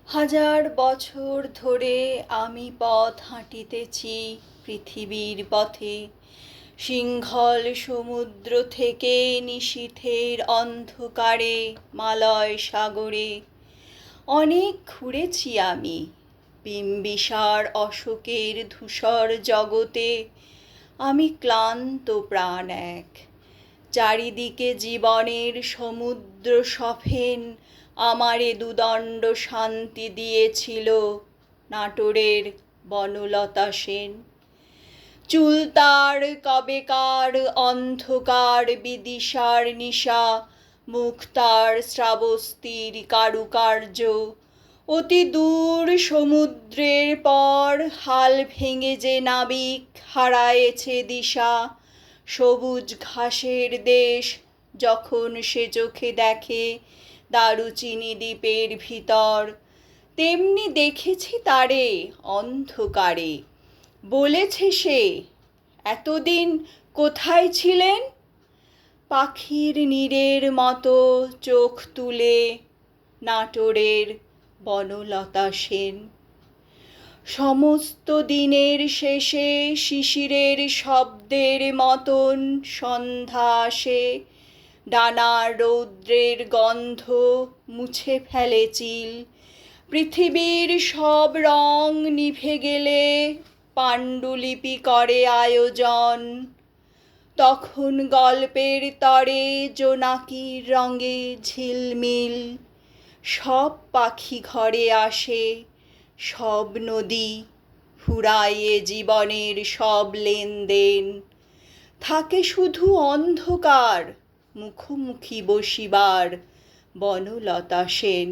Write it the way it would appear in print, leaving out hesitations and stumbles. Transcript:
হাজার বছর ধরে আমি পথ হাঁটিতেছি পৃথিবীর পথে, সিংহল সমুদ্র থেকে নিশীথের অন্ধকারে মালয় সাগরে। অনেক ঘুরেছি আমি বিম্বিসার অশোকের ধূসর জগতে। আমি ক্লান্ত প্রাণ এক, চারিদিকে জীবনের সমুদ্র সফেন আমারে দুদণ্ড শান্তি দিয়েছিল নাটোরের বনলতা সেন। চুল তার কবেকার অন্ধকার বিদিশার নিশা, মুখ তার শ্রাবস্তির কারুকার্য। অতি দূর সমুদ্রের পর হাল ভেঙে যে নাবিক হারায়েছে দিশা, সবুজ ঘাসের দেশ যখন সে চোখে দেখে দারুচিনি দ্বীপের ভিতর, তেমনি দেখেছি তারে অন্ধকারে। বলেছে সে, এতদিন কোথায় ছিলেন? পাখির নীড়ের মতো চোখ তুলে নাটোরের বনলতা সেন। সমস্ত দিনের শেষে শিশিরের শব্দের মতন সন্ধ্যা আসে, ডানার রৌদ্রের গন্ধ মুছে ফেলে চিল। পৃথিবীর সব রং নিভে গেলে পাণ্ডুলিপি করে আয়োজন, তখন গল্পের তরে জোনাকির রঙে ঝিলমিল। সব পাখি ঘরে আসে, সব নদী ফুরায়ে জীবনের সব লেনদেন। থাকে শুধু অন্ধকার মুখোমুখি বসিবার বনলতা সেন।